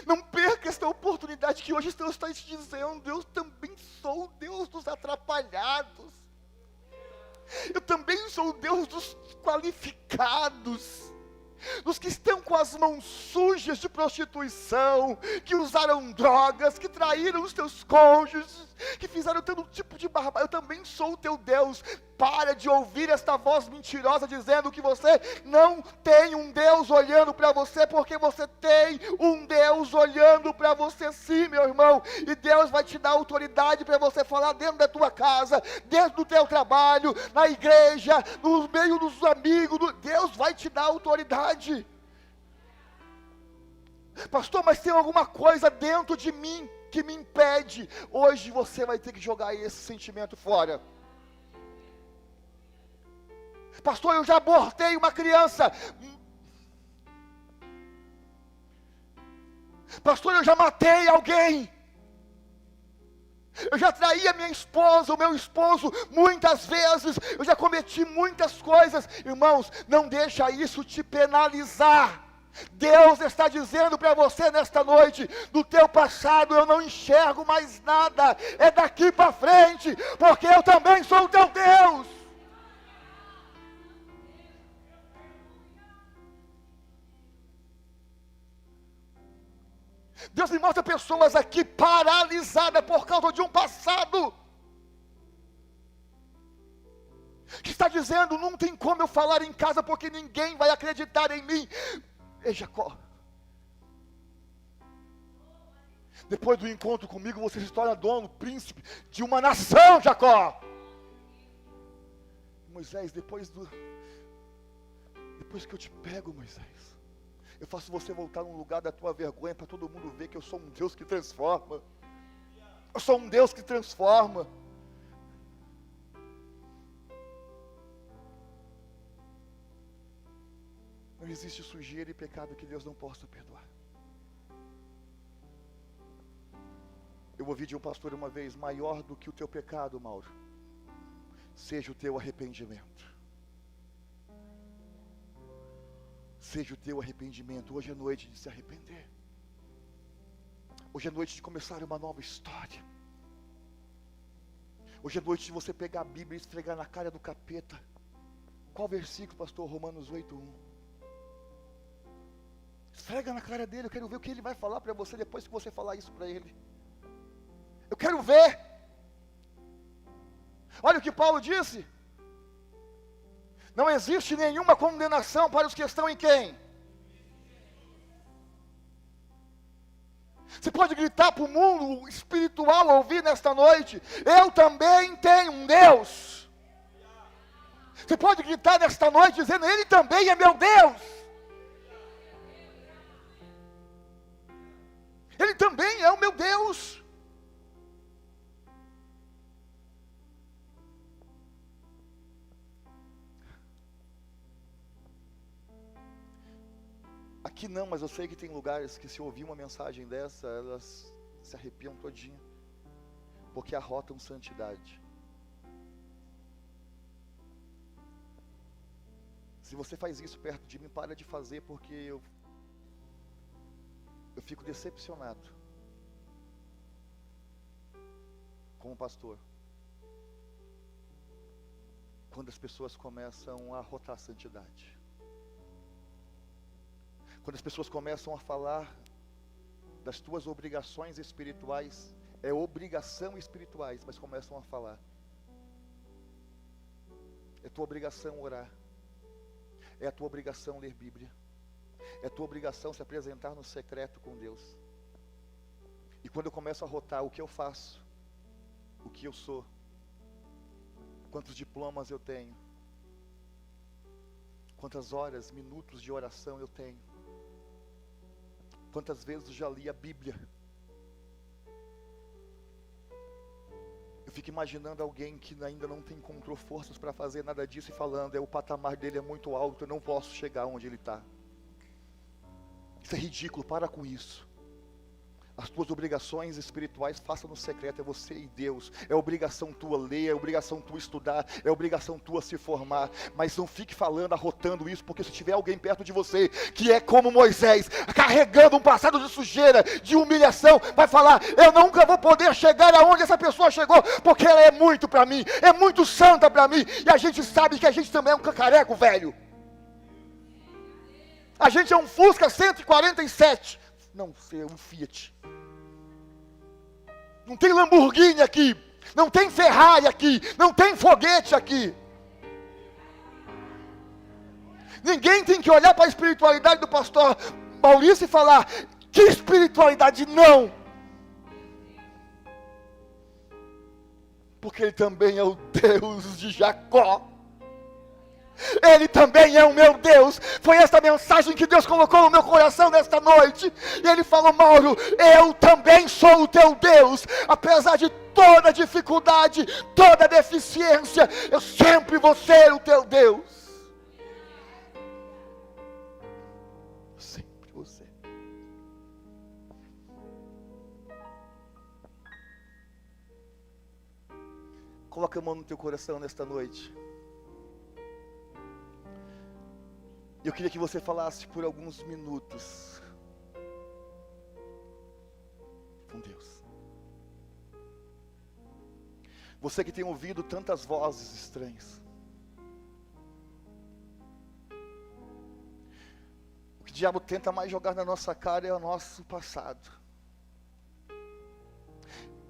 Não perca esta oportunidade que hoje Deus está te dizendo. Eu também sou o Deus dos atrapalhados. Eu também sou o Deus dos qualificados. Dos que estão com as mãos sujas de prostituição, que usaram drogas, que traíram os teus cônjuges, que fizeram todo tipo de barbárie. Eu também sou o teu Deus. Para de ouvir esta voz mentirosa dizendo que você não tem um Deus olhando para você, porque você tem um Deus olhando para você sim, meu irmão. E Deus vai te dar autoridade para você falar dentro da tua casa, dentro do teu trabalho, na igreja, no meio dos amigos. Deus vai te dar autoridade. Pastor, mas tem alguma coisa dentro de mim que me impede. Hoje você vai ter que jogar esse sentimento fora. Pastor, eu já abortei uma criança. Pastor, eu já matei alguém. Eu já traí a minha esposa, o meu esposo, muitas vezes. Eu já cometi muitas coisas. Irmãos, não deixa isso te penalizar. Deus está dizendo para você nesta noite: do teu passado eu não enxergo mais nada. É daqui para frente, porque eu também sou o teu Deus. Deus me mostra pessoas aqui paralisadas por causa de um passado, que está dizendo: não tem como eu falar em casa porque ninguém vai acreditar em mim. Ei, Jacó, depois do encontro comigo você se torna dono, príncipe de uma nação, Jacó. Moisés, depois que eu te pego, Moisés, eu faço você voltar num lugar da tua vergonha, para todo mundo ver que eu sou um Deus que transforma. Eu sou um Deus que transforma. Não existe sujeira e pecado que Deus não possa perdoar. Eu ouvi de um pastor uma vez: maior do que o teu pecado, Mauro, seja o teu arrependimento. Seja o teu arrependimento. Hoje é noite de se arrepender. Hoje é noite de começar uma nova história. Hoje é noite de você pegar a Bíblia e esfregar na cara do capeta. Qual versículo, pastor? Romanos 8:1. Esfrega na cara dele. Eu quero ver o que ele vai falar para você depois que você falar isso para ele. Eu quero ver. Olha o que Paulo disse: não existe nenhuma condenação para os que estão em quem? Você pode gritar para o mundo espiritual ouvir nesta noite: eu também tenho um Deus. Você pode gritar nesta noite dizendo: Ele também é meu Deus. Ele também é o meu Deus. Aqui não, mas eu sei que tem lugares que se ouvir uma mensagem dessa, elas se arrepiam todinho, porque arrotam santidade. Se você faz isso perto de mim, para de fazer, porque eu fico decepcionado como pastor, quando as pessoas começam a arrotar a santidade. Quando as pessoas começam a falar das tuas obrigações espirituais, obrigação espirituais, mas começam a falar: É tua obrigação orar. É a tua obrigação ler Bíblia. É tua obrigação se apresentar no secreto com Deus. E quando eu começo a rotar o que eu faço, o que eu sou, quantos diplomas eu tenho, quantas horas, minutos de oração eu tenho, quantas vezes eu já li a Bíblia, eu fico imaginando alguém que ainda não encontrou forças para fazer nada disso e falando, o patamar dele é muito alto, eu não posso chegar onde ele está. Isso é ridículo, para com isso. As tuas obrigações espirituais, faça no secreto, é você e Deus. É obrigação tua ler, é obrigação tua estudar, é obrigação tua se formar. Mas não fique falando, arrotando isso, porque se tiver alguém perto de você, que é como Moisés, carregando um passado de sujeira, de humilhação, vai falar, eu nunca vou poder chegar aonde essa pessoa chegou, porque ela é muito para mim, é muito santa para mim, e a gente sabe que a gente também é um cacareco velho. A gente é um Fusca 147, não sei, um Fiat. Não tem Lamborghini aqui, não tem Ferrari aqui, não tem foguete aqui. Ninguém tem que olhar para a espiritualidade do pastor Maurício e falar, que espiritualidade não. Porque ele também é o Deus de Jacó. Ele também é o meu Deus. Foi essa mensagem que Deus colocou no meu coração nesta noite. E ele falou, Mauro, eu também sou o teu Deus. Apesar de toda dificuldade, toda deficiência, eu sempre vou ser o teu Deus. Sempre vou ser. Coloca a mão no teu coração nesta noite. Eu queria que você falasse por alguns minutos com Deus. Você que tem ouvido tantas vozes estranhas. O que o diabo tenta mais jogar na nossa cara é o nosso passado.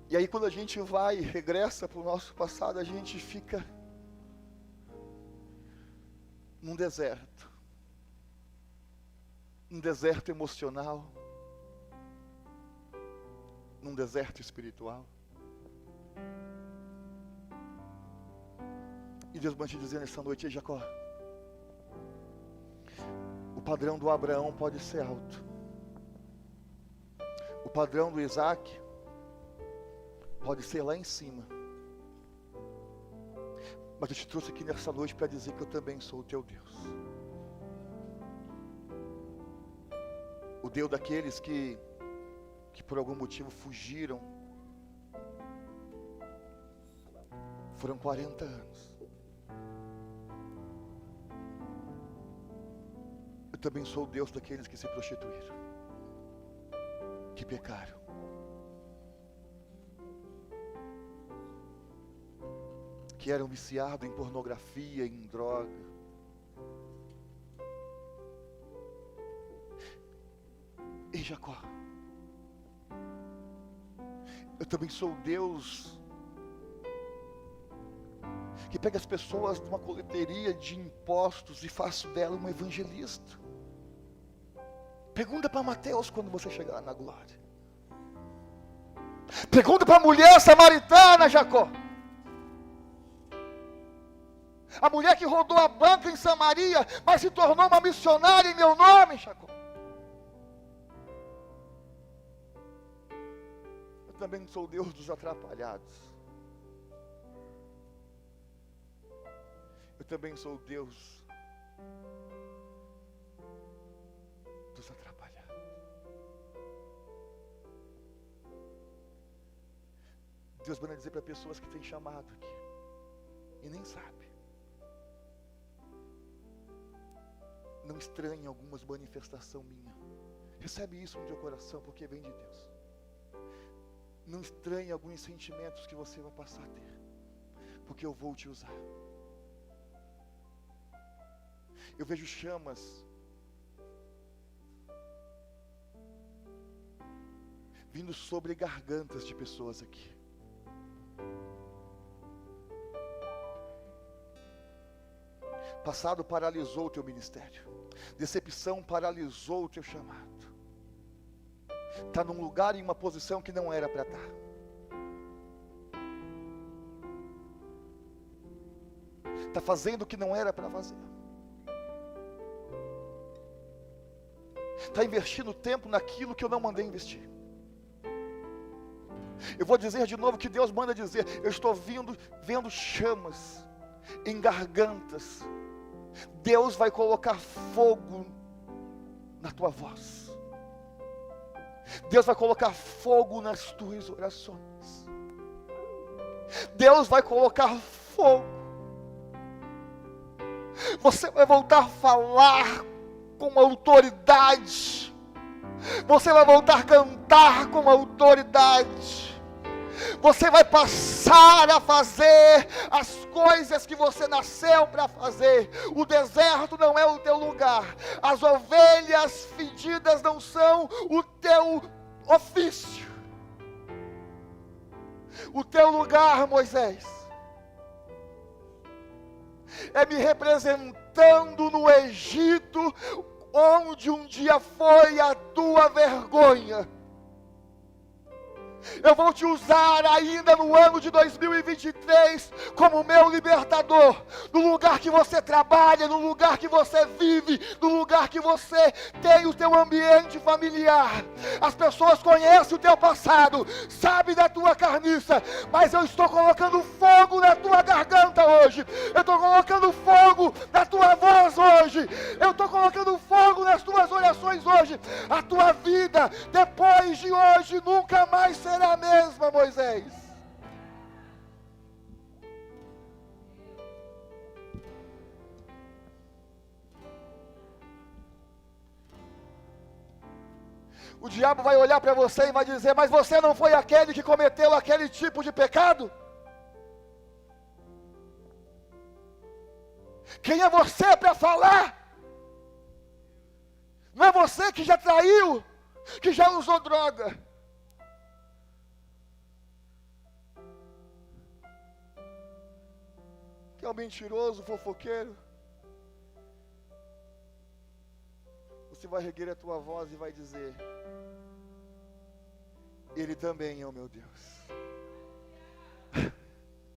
E aí quando a gente vai e regressa para o nosso passado, a gente fica num deserto. Num deserto emocional, num deserto espiritual. E Deus vai te dizer nessa noite, Jacó, o padrão do Abraão pode ser alto, o padrão do Isaac pode ser lá em cima, mas eu te trouxe aqui nessa noite para dizer que eu também sou o teu Deus. O Deus daqueles que por algum motivo fugiram. Foram 40 anos. Eu também sou o Deus daqueles que se prostituíram, que pecaram. Que eram viciados em pornografia, em droga. Ei, Jacó, eu também sou o Deus que pega as pessoas numa coleteria de impostos e faço dela uma evangelista. Pergunta para Mateus quando você chegar na glória. Pergunta para a mulher samaritana, Jacó. A mulher que rodou a banca em Samaria, mas se tornou uma missionária em meu nome, Jacó. Também sou o Deus dos atrapalhados. Eu também sou o Deus dos atrapalhados. Deus vai dizer para pessoas que têm chamado aqui e nem sabe. Não estranhe algumas manifestações minhas. Recebe isso no teu coração, porque vem de Deus. Não estranhe alguns sentimentos que você vai passar a ter, porque eu vou te usar. Eu vejo chamas vindo sobre gargantas de pessoas aqui. Passado paralisou o teu ministério. Decepção paralisou o teu chamado. Está num lugar, em uma posição que não era para estar. Está fazendo o que não era para fazer. Está investindo tempo naquilo que eu não mandei investir. Eu vou dizer de novo o que Deus manda dizer. Eu estou vendo chamas em gargantas. Deus vai colocar fogo na tua voz. Deus vai colocar fogo nas tuas orações. Deus vai colocar fogo. Você vai voltar a falar com autoridade. Você vai voltar a cantar com autoridade. Você vai passar a fazer as coisas que você nasceu para fazer. O deserto não é o teu lugar. As ovelhas fedidas não são o teu ofício. O teu lugar, Moisés, é me representando no Egito, onde um dia foi a tua vergonha. Eu vou te usar ainda no ano de 2023 como meu libertador. No lugar que você trabalha, no lugar que você vive, no lugar que você tem o teu ambiente familiar. As pessoas conhecem o teu passado, sabem da tua carniça, mas eu estou colocando fogo na tua garganta hoje. Eu estou colocando fogo na tua voz hoje. Eu estou colocando fogo nas tuas orações hoje. A tua vida, depois de hoje, nunca mais será a mesma, Moisés. O diabo vai olhar para você e vai dizer: mas você não foi aquele que cometeu aquele tipo de pecado? Quem é você para falar? Não é você que já traiu, que já usou droga? Que é um mentiroso, fofoqueiro? Você vai erguer a tua voz e vai dizer: Ele também é o meu Deus.